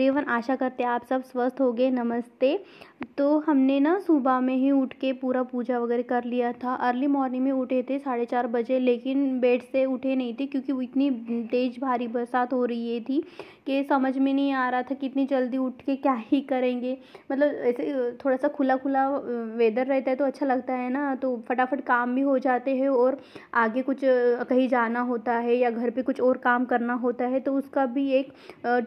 Everyone, आशा करते हैं आप सब स्वस्थ होंगे। नमस्ते। तो हमने ना सुबह में ही उठ के पूरा पूजा वगैरह कर लिया था। अर्ली मॉर्निंग में उठे थे 4:30 बजे, लेकिन बेड से उठे नहीं थे क्योंकि वो इतनी तेज़ भारी बरसात हो रही थी कि समझ में नहीं आ रहा था कि इतनी जल्दी उठ के क्या ही करेंगे। मतलब ऐसे थोड़ा सा खुला खुला वेदर रहता है तो अच्छा लगता है ना, तो फटाफट काम भी हो जाते हैं और आगे कुछ कहीं जाना होता है या घर पे कुछ और काम करना होता है तो उसका भी एक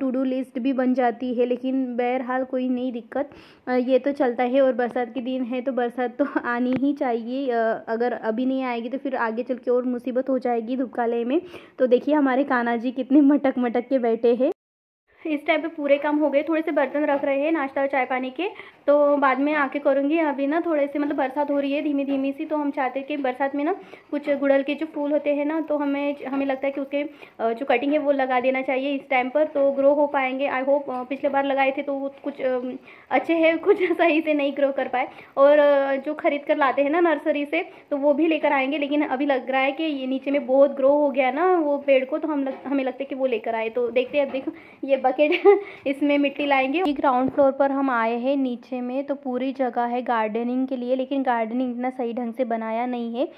टू डू लिस्ट भी बन जाती है। लेकिन बहरहाल कोई नई दिक्कत, ये तो चलता है। और बरसात के दिन है तो बरसात तो आनी ही चाहिए। अगर अभी नहीं आएगी तो फिर आगे चल के और मुसीबत हो जाएगी धूपकाले में। तो देखिए हमारे कान्हा जी कितने मटक मटक के बैठे हैं। इस टाइम पे पूरे काम हो गए, थोड़े से बर्तन रख रहे हैं नाश्ता और चाय पानी के, तो बाद में आके करूँगी। अभी ना थोड़े से मतलब बरसात हो रही है धीमी धीमी सी, तो हम चाहते हैं कि बरसात में ना कुछ गुड़हल के जो फूल होते हैं ना, तो हमें लगता है कि उसके जो कटिंग है वो लगा देना चाहिए इस टाइम पर, तो ग्रो हो पाएंगे। I hope. पिछले बार लगाए थे तो वो कुछ अच्छे हैं, कुछ सही से नहीं ग्रो कर पाए। और जो खरीद कर लाते हैं ना नर्सरी से, तो वो भी लेकर आएंगे। लेकिन अभी लग रहा है कि ये नीचे में बहुत ग्रो हो गया ना वो पेड़ को, तो हमें लगता है कि वो लेकर आए। तो देखते हैं। अब देखो ये बकेट इसमें मिट्टी लाएंगे। ग्राउंड फ्लोर पर हम आए हैं, नीचे में तो पूरी जगह है गार्डनिंग के लिए, लेकिन गार्डनिंग इतना सही ढंग से बनाया नहीं है।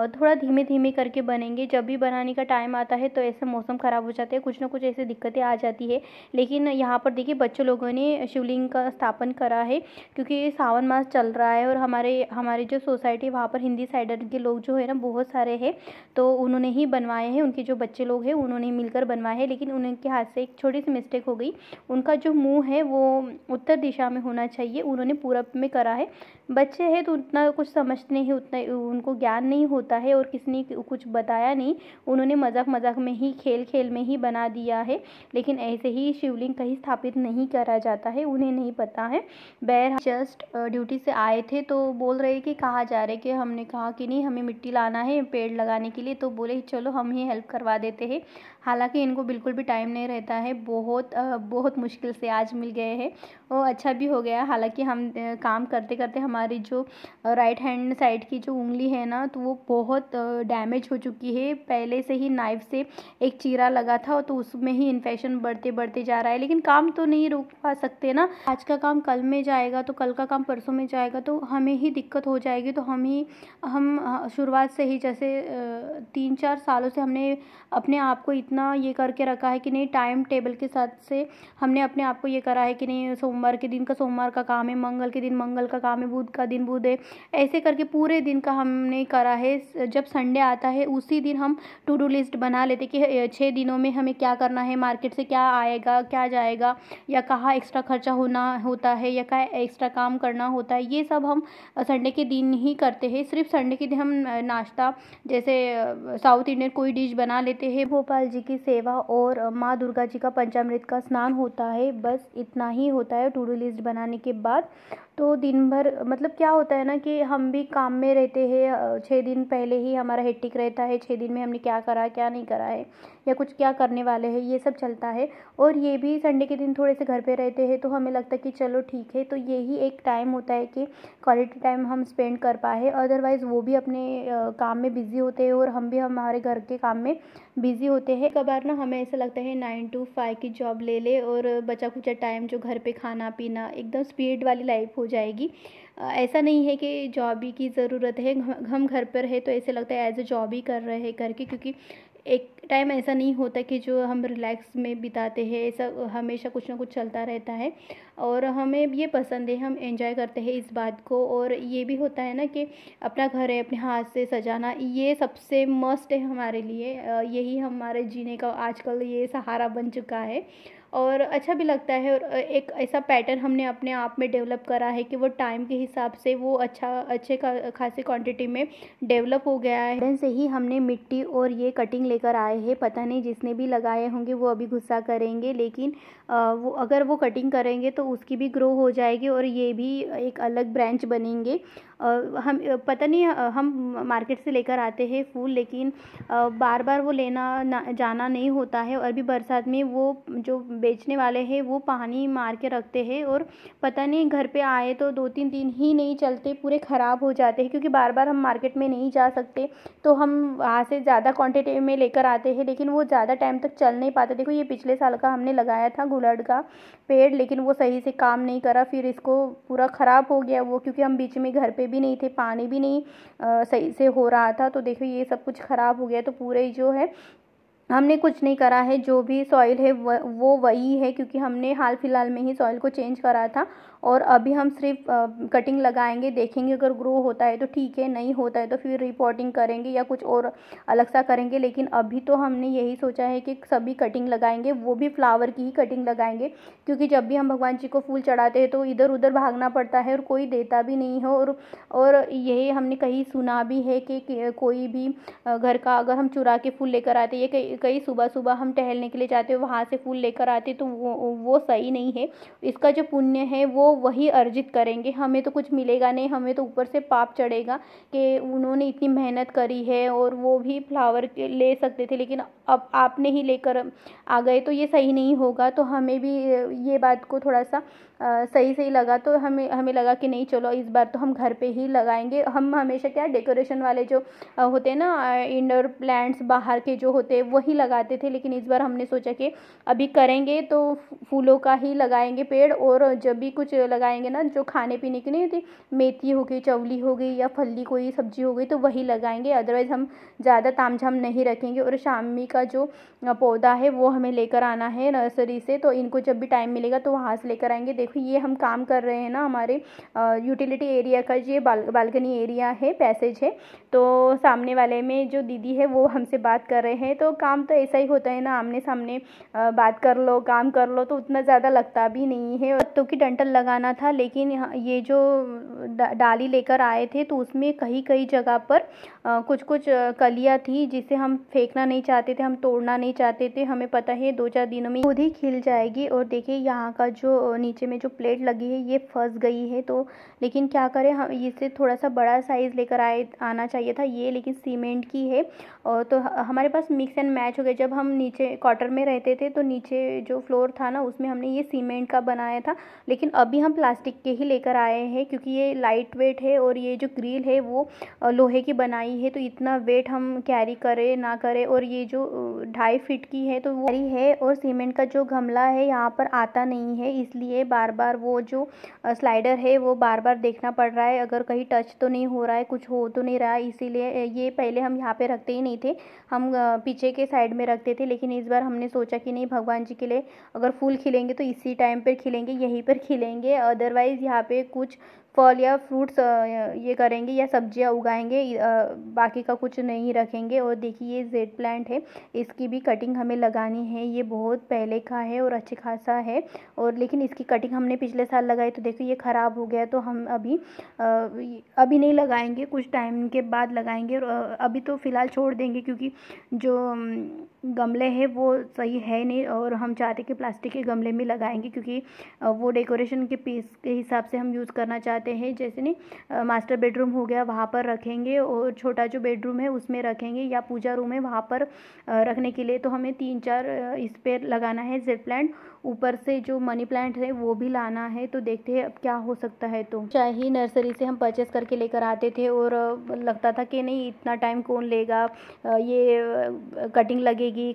थोड़ा धीमे धीमे करके बनेंगे। जब भी बनाने का टाइम आता है तो ऐसे मौसम ख़राब हो जाते हैं, कुछ ना कुछ ऐसी दिक्कतें आ जाती है। लेकिन यहाँ पर देखिए बच्चों लोगों ने शिवलिंग का स्थापन करा है क्योंकि सावन मास चल रहा है और हमारी जो सोसाइटी है वहाँ पर हिंदी साइडर के लोग जो है ना बहुत सारे हैं, तो उन्होंने ही बनवाए हैं। उनके जो बच्चे लोग हैं उन्होंने मिलकर बनवाए हैं, लेकिन उनके हाथ से एक छोटी सी मिस्टेक हो गई। उनका जो मुँह है वो उत्तर दिशा में होना चाहिए, उन्होंने पूरब में करा है। बच्चे हैं तो उतना कुछ समझते नहीं, उतना उनको ज्ञान नहीं होता है और किसी ने कुछ बताया नहीं। उन्होंने मजाक मजाक में ही, खेल खेल में ही बना दिया है। लेकिन ऐसे ही शिवलिंग कहीं स्थापित नहीं करा जाता है, उन्हें नहीं पता है। जस्ट ड्यूटी से आए थे तो बोल रहे कि कहाँ जा रहे, कि हमने कहा कि नहीं हमें मिट्टी लाना है पेड़ लगाने के लिए, तो बोले चलो हम ही हेल्प करवा देते हैं। हालांकि इनको बिल्कुल भी टाइम नहीं रहता है, बहुत मुश्किल से आज मिल गए हैं। वो अच्छा भी हो गया। हालांकि हम काम करते करते हमारी जो राइट हैंड साइड की जो उंगली है ना, तो वो बहुत डैमेज हो चुकी है। पहले से ही नाइफ से एक चीरा लगा था तो उसमें ही इन्फेक्शन बढ़ते बढ़ते जा रहा है। लेकिन काम तो नहीं रोक पा सकते ना, आज का काम कल में जाएगा तो कल का काम परसों में जाएगा, तो हमें ही दिक्कत हो जाएगी। तो हम शुरुआत से ही, जैसे 3-4 सालों से हमने अपने आप को इतना ये करके रखा है कि नहीं, टाइम टेबल के साथ से हमने अपने आप को ये करा है कि नहीं, सोमवार के दिन का सोमवार का काम है, मंगल के दिन मंगल का काम है, बुध का दिन बुध है, ऐसे करके पूरे दिन का हमने करा है। जब संडे आता है उसी दिन हम टू डू लिस्ट बना लेते कि 6 दिनों में हमें क्या करना है, मार्केट से क्या आएगा क्या जाएगा, या कहाँ एक्स्ट्रा खर्चा होता है, या क्या एक्स्ट्रा काम करना होता है। ये सब हम संडे के दिन ही करते हैं। सिर्फ संडे के दिन हम नाश्ता, जैसे साउथ इंडियन कोई डिश बना लेते हैं, गोपाल जी की सेवा और माँ दुर्गा जी का पंचामृत का स्नान होता है, बस इतना ही होता है टू डू लिस्ट बनाने के बाद। तो दिन भर मतलब क्या होता है ना कि हम भी काम में रहते हैं। 6 दिन पहले ही हमारा हेक्टिक रहता है, 6 दिन में हमने क्या करा क्या नहीं करा है, या कुछ क्या करने वाले हैं, ये सब चलता है। और ये भी संडे के दिन थोड़े से घर पे रहते हैं तो हमें लगता है कि चलो ठीक है, तो यही एक टाइम होता है कि क्वालिटी टाइम हम स्पेंड कर पाए। अदरवाइज़ वो भी अपने काम में बिज़ी होते हैं और हम भी हमारे घर के काम में बिज़ी होते हैं। कभार ना हमें ऐसा लगता है 9 to 5 की जॉब ले ले और बचा खुचा टाइम जो घर पे खाना पीना, एकदम स्पीड वाली लाइफ हो जाएगी। ऐसा नहीं है कि जॉब ही की ज़रूरत है, हम घर पर है तो ऐसे लगता है एज ए जॉब ही कर रहे हैं करके, क्योंकि एक टाइम ऐसा नहीं होता कि जो हम रिलैक्स में बिताते हैं। ऐसा हमेशा कुछ ना कुछ चलता रहता है और हमें ये पसंद है, हम एंजॉय करते हैं इस बात को। और ये भी होता है ना कि अपना घर है अपने हाथ से सजाना, ये सबसे मस्ट है हमारे लिए। यही हमारे जीने का आजकल ये सहारा बन चुका है और अच्छा भी लगता है। और एक ऐसा पैटर्न हमने अपने आप में डेवलप करा है कि वो टाइम के हिसाब से वो अच्छे खासी क्वांटिटी में डेवलप हो गया है। से ही हमने मिट्टी और ये कटिंग लेकर आए हैं। पता नहीं जिसने भी लगाए होंगे वो अभी गुस्सा करेंगे, लेकिन वो अगर वो कटिंग करेंगे तो उसकी भी ग्रो हो जाएगी और ये भी एक अलग ब्रांच बनेंगे। हम पता नहीं हम मार्केट से लेकर आते हैं फूल, लेकिन बार बार वो लेना जाना नहीं होता है। और अभी बरसात में वो जो बेचने वाले हैं वो पानी मार के रखते हैं, और पता नहीं घर पे आए तो 2-3 दिन ही नहीं चलते, पूरे ख़राब हो जाते हैं, क्योंकि बार बार हम मार्केट में नहीं जा सकते, तो हम वहाँ से ज़्यादा क्वांटिटी में लेकर आते हैं, लेकिन वो ज़्यादा टाइम तक चल नहीं पाते। देखो ये पिछले साल का हमने लगाया था गुलड़ का पेड़, लेकिन वो सही से काम नहीं करा, फिर इसको पूरा ख़राब हो गया वो, क्योंकि हम बीच में घर पे भी नहीं थे, पानी भी नहीं सही से हो रहा था। तो देखो ये सब कुछ ख़राब हो गया। तो पूरे जो है हमने कुछ नहीं करा है, जो भी सॉइल है वो वही है, क्योंकि हमने हाल फिलहाल में ही सॉइल को चेंज करा था। और अभी हम सिर्फ कटिंग लगाएंगे, देखेंगे अगर ग्रो होता है तो ठीक है, नहीं होता है तो फिर रिपोर्टिंग करेंगे या कुछ और अलग सा करेंगे। लेकिन अभी तो हमने यही सोचा है कि सभी कटिंग लगाएंगे, वो भी फ्लावर की ही कटिंग लगाएंगे, क्योंकि जब भी हम भगवान जी को फूल चढ़ाते हैं तो इधर उधर भागना पड़ता है और कोई देता भी नहीं है। और यही हमने कहीं सुना भी है कि कोई भी घर का अगर हम चुरा के फूल लेकर आते, ये कई सुबह सुबह हम टहलने के लिए जाते हैं, वहाँ से फूल लेकर आते, तो वो सही नहीं है। इसका जो पुण्य है वो वही अर्जित करेंगे, हमें तो कुछ मिलेगा नहीं, हमें तो ऊपर से पाप चढ़ेगा कि उन्होंने इतनी मेहनत करी है और वो भी फ्लावर ले सकते थे, लेकिन अब आपने ही लेकर आ गए, तो ये सही नहीं होगा। तो हमें भी ये बात को थोड़ा सा सही लगा, तो हमें लगा कि नहीं चलो इस बार तो हम घर पे ही लगाएंगे। हम हमेशा क्या डेकोरेशन वाले जो होते हैं ना इंडोर प्लांट्स बाहर के जो होते हैं वही लगाते थे, लेकिन इस बार हमने सोचा कि अभी करेंगे तो फूलों का ही लगाएंगे पेड़, और जब भी कुछ लगाएंगे ना जो खाने पीने की नहीं होती, मेथी हो गई, चवली हो गई या फली कोई सब्जी हो गई, तो वही लगाएंगे। अदरवाइज़ हम ज़्यादा तामझाम नहीं रखेंगे। और शामी का जो पौधा है वो हमें लेकर आना है नर्सरी से, तो इनको जब भी टाइम मिलेगा तो वहाँ से लेकर आएंगे। देखो ये हम काम कर रहे हैं ना, हमारे यूटिलिटी एरिया का ये बालकनी एरिया है, पैसेज है, तो सामने वाले में जो दीदी है वो हमसे बात कर रहे हैं। तो काम तो ऐसा ही होता है ना, आमने सामने बात कर लो, काम कर लो, तो उतना ज़्यादा लगता भी नहीं है। पत्तों की डंठल लगाना था, लेकिन ये जो डाली लेकर आए थे तो उसमें कई जगह पर कुछ कलियाँ थी, जिसे हम फेंकना नहीं चाहते थे, हम तोड़ना नहीं चाहते थे। हमें पता है 2-4 दिनों में खुद ही खिल जाएगी। और देखिए यहाँ का जो नीचे में जो प्लेट लगी है ये फंस गई है, तो लेकिन क्या करें, हम इससे थोड़ा सा बड़ा साइज़ लेकर आना चाहिए था ये, लेकिन सीमेंट की है। और तो हमारे पास मिक्स एंड मैच हो गया। जब हम नीचे क्वार्टर में रहते थे तो नीचे जो फ्लोर था ना उसमें हमने ये सीमेंट का बनाया था, लेकिन अभी हम प्लास्टिक के ही लेकर आए हैं, क्योंकि ये लाइट वेट है और ये जो ग्रिल है वो लोहे की बनाई है, तो इतना वेट हम कैरी करें ना करें। और ये जो 2.5 फीट की है तो वो है, और सीमेंट का जो गमला है यहाँ पर आता नहीं है, इसलिए बार बार वो जो स्लाइडर है वो बार बार देखना पड़ रहा है, अगर कहीं टच तो नहीं हो रहा है, कुछ हो तो नहीं रहा है। इसीलिए ये पहले हम यहाँ पे रखते ही नहीं थे, हम पीछे के साइड में रखते थे, लेकिन इस बार हमने सोचा कि नहीं, भगवान जी के लिए अगर फूल खिलेंगे तो इसी टाइम पर खिलेंगे, यहीं पर खिलेंगे, अदरवाइज़ यहाँ पे कुछ फल या फ्रूट्स ये करेंगे या सब्जियां उगाएंगे, बाकी का कुछ नहीं रखेंगे। और देखिए ये जेड प्लांट है, इसकी भी कटिंग हमें लगानी है, ये बहुत पहले का है और अच्छे खासा है, और लेकिन इसकी कटिंग हमने पिछले साल लगाई तो देखो ये ख़राब हो गया, तो हम अभी नहीं लगाएंगे, कुछ टाइम के बाद लगाएंगे। और अभी तो फ़िलहाल छोड़ देंगे, क्योंकि जो गमले हैं वो सही है नहीं, और हम चाहते कि प्लास्टिक के गमले में लगाएंगे, क्योंकि वो डेकोरेशन के पीस के हिसाब से हम यूज़ करना चाहते हैं। जैसे नहीं मास्टर बेडरूम हो गया वहाँ पर रखेंगे, और छोटा जो बेडरूम है उसमें रखेंगे, या पूजा रूम है वहाँ पर रखने के लिए। तो हमें 3-4 इस पर लगाना है जेड प्लांट, ऊपर से जो मनी प्लांट है वो भी लाना है, तो देखते हैं अब क्या हो सकता है। तो चाहे नर्सरी से हम परचेस करके लेकर आते थे, और लगता था कि नहीं इतना टाइम कौन लेगा, ये कटिंग लगेगी,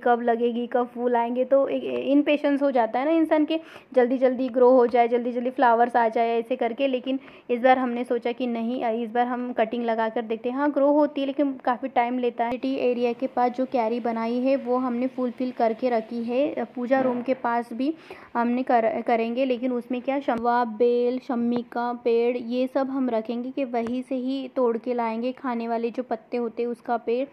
कब फूल आएंगे, तो इनपेशेंस हो जाता है ना इंसान के, जल्दी जल्दी ग्रो हो जाए, जल्दी जल्दी फ्लावर्स आ जाए ऐसे करके। लेकिन इस बार हमने सोचा कि नहीं, इस बार हम कटिंग लगा कर देखते हैं। हाँ ग्रो होती है, लेकिन काफ़ी टाइम लेता है। सिटी एरिया के पास जो क्यारी बनाई है वो हमने फुलफिल करके रखी है, पूजा रूम के पास भी हमने करेंगे, लेकिन उसमें क्या शम्वा, बेल, शम्मी का पेड़ ये सब हम रखेंगे कि वहीं से ही तोड़ के लाएंगे, खाने वाले जो पत्ते होते हैं उसका पेड़,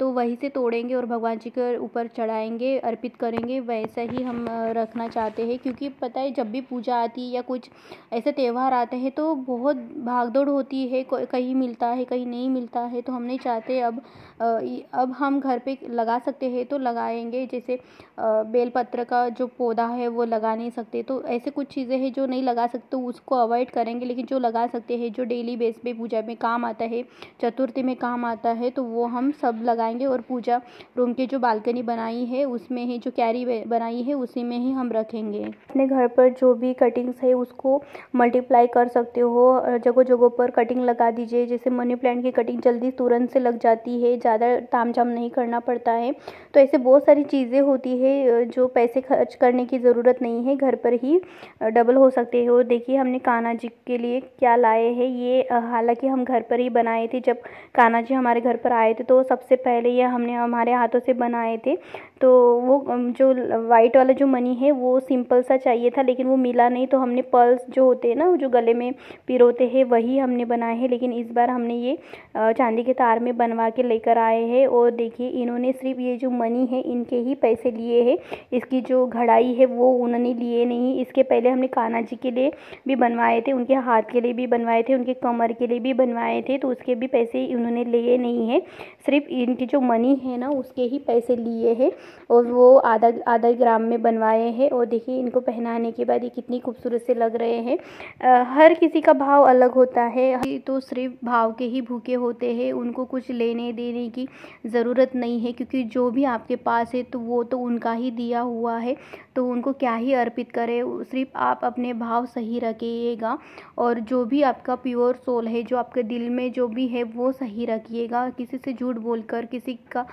तो वहीं से तोड़ेंगे और भगवान जी के ऊपर चढ़ाएंगे, अर्पित करेंगे। वैसा ही हम रखना चाहते हैं, क्योंकि पता है जब भी पूजा आती है या कुछ ऐसे त्यौहार आते हैं तो बहुत भागदौड़ होती है, कहीं मिलता है कहीं नहीं मिलता है, तो हम नहीं चाहते अब अब हम घर पे लगा सकते हैं तो लगाएंगे, जैसे बेलपत्र का जो पौधा है वो लगा नहीं सकते, तो ऐसे कुछ चीज़ें हैं जो नहीं लगा सकते उसको अवॉइड करेंगे। लेकिन जो लगा सकते हैं, जो डेली बेस पे पूजा में काम आता है, चतुर्थी में काम आता है, तो वो हम सब लगाएंगे। और पूजा रूम की जो बालकनी बनाई है उसमें ही जो क्यारी बनाई है उसी में ही हम रखेंगे। अपने घर पर जो भी कटिंग्स है उसको मल्टीप्लाई कर सकते हो, जगह जगह पर कटिंग लगा दीजिए। जैसे मनी प्लांट की कटिंग जल्दी तुरंत से लग जाती है, ज़्यादा तामझाम नहीं करना पड़ता है। तो ऐसे बहुत सारी चीज़ें होती है जो पैसे खर्च करने की ज़रूरत नहीं है, घर पर ही डबल हो सकते हैं। और देखिए हमने कान्हा जी के लिए क्या लाए हैं, ये हालांकि हम घर पर ही बनाए थे। जब कान्हा जी हमारे घर पर आए थे तो सबसे पहले ये हमने हमारे हाथों से बनाए थे। तो वो जो वाइट वाला जो मनी है वो सिंपल सा चाहिए था, लेकिन वो मिला नहीं, तो हमने पर्ल्स जो होते हैं ना, जो गले में पिरोते हैं, वही हमने बनाए हैं। लेकिन इस बार हमने ये चांदी के तार में बनवा के लेकर आए हैं। और देखिए इन्होंने सिर्फ ये जो मनी है इनके ही पैसे लिए हैं, इसकी जो घड़ाई है वो उन्होंने लिए नहीं। इसके पहले हमने कान्हा जी के लिए भी बनवाए थे, उनके हाथ के लिए भी बनवाए थे, उनके कमर के लिए भी बनवाए थे, तो उसके भी पैसे उन्होंने लिए नहीं है। सिर्फ इनकी जो मनी है ना उसके ही पैसे लिए हैं, और वो आधा ग्राम में बनवाए हैं। और देखिए इनको पहनाने के बाद ये कितनी खूबसूरत से लग रहे हैं। हर किसी का भाव अलग होता है, तो सिर्फ भाव के ही भूखे होते हैं, उनको कुछ लेने देने की ज़रूरत नहीं है, क्योंकि जो भी आपके पास है तो वो तो उनका ही दिया हुआ है, तो उनको क्या ही अर्पित करें। सिर्फ आप अपने भाव सही रखिएगा, और जो भी आपका प्योर सोल है, जो आपके दिल में जो भी है वो सही रखिएगा। किसी से झूठ बोलकर, किसी का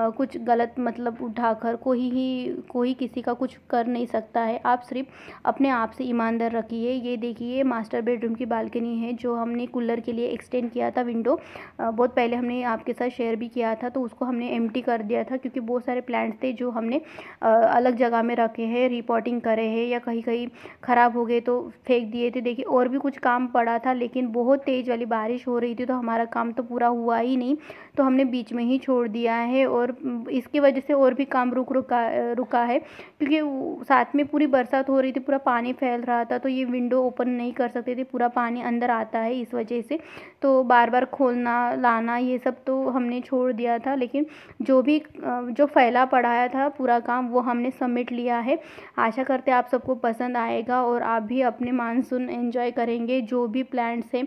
कुछ गलत मतलब उठाकर कोई किसी का कुछ कर नहीं सकता है। आप सिर्फ अपने आप से ईमानदार रखिए। ये देखिए मास्टर बेडरूम की बालकनी है, जो हमने कूलर के लिए एक्सटेंड किया था विंडो, बहुत पहले हमने आपके साथ शेयर भी किया था, तो उसको हमने एम्प्टी कर दिया था, क्योंकि बहुत सारे प्लांट्स थे जो हमने अलग जगह में रखे हैं, रिपोर्टिंग करे हैं, या कहीं कहीं ख़राब हो गए तो फेंक दिए थे। देखिए और भी कुछ काम पड़ा था, लेकिन बहुत तेज़ वाली बारिश हो रही थी, तो हमारा काम तो पूरा हुआ ही नहीं, तो हमने बीच में ही छोड़ दिया है। और इसकी वजह से और भी काम रुका है, क्योंकि साथ में पूरी बरसात हो रही थी, पूरा पानी फैल रहा था, तो ये विंडो ओपन नहीं कर सकते थे, पूरा पानी अंदर आता है इस वजह से, तो बार बार खोलना लाना ये सब तो हमने छोड़ दिया था। लेकिन जो फैला पड़ा था पूरा काम वो हमने सबमिट लिया है। आशा करते आप सबको पसंद आएगा और आप भी अपने मानसून एंजॉय करेंगे। जो भी प्लांट्स हैं,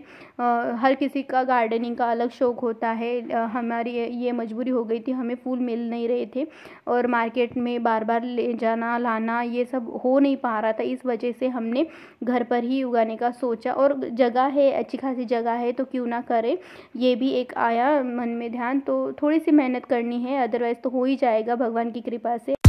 हर किसी का गार्डनिंग का अलग शौक होता है। हमारी ये मजबूरी हो गई थी, हमें फूल मिल नहीं रहे थे, और मार्केट में बार बार ले जाना लाना ये सब हो नहीं पा रहा था, इस वजह से हमने घर पर ही उगाने का सोचा। और जगह है, अच्छी खासी जगह है, तो क्यों ना करें, ये भी एक आया मन में ध्यान। तो थोड़ी सी मेहनत करनी है, अदरवाइज़ तो हो ही जाएगा भगवान की कृपा से।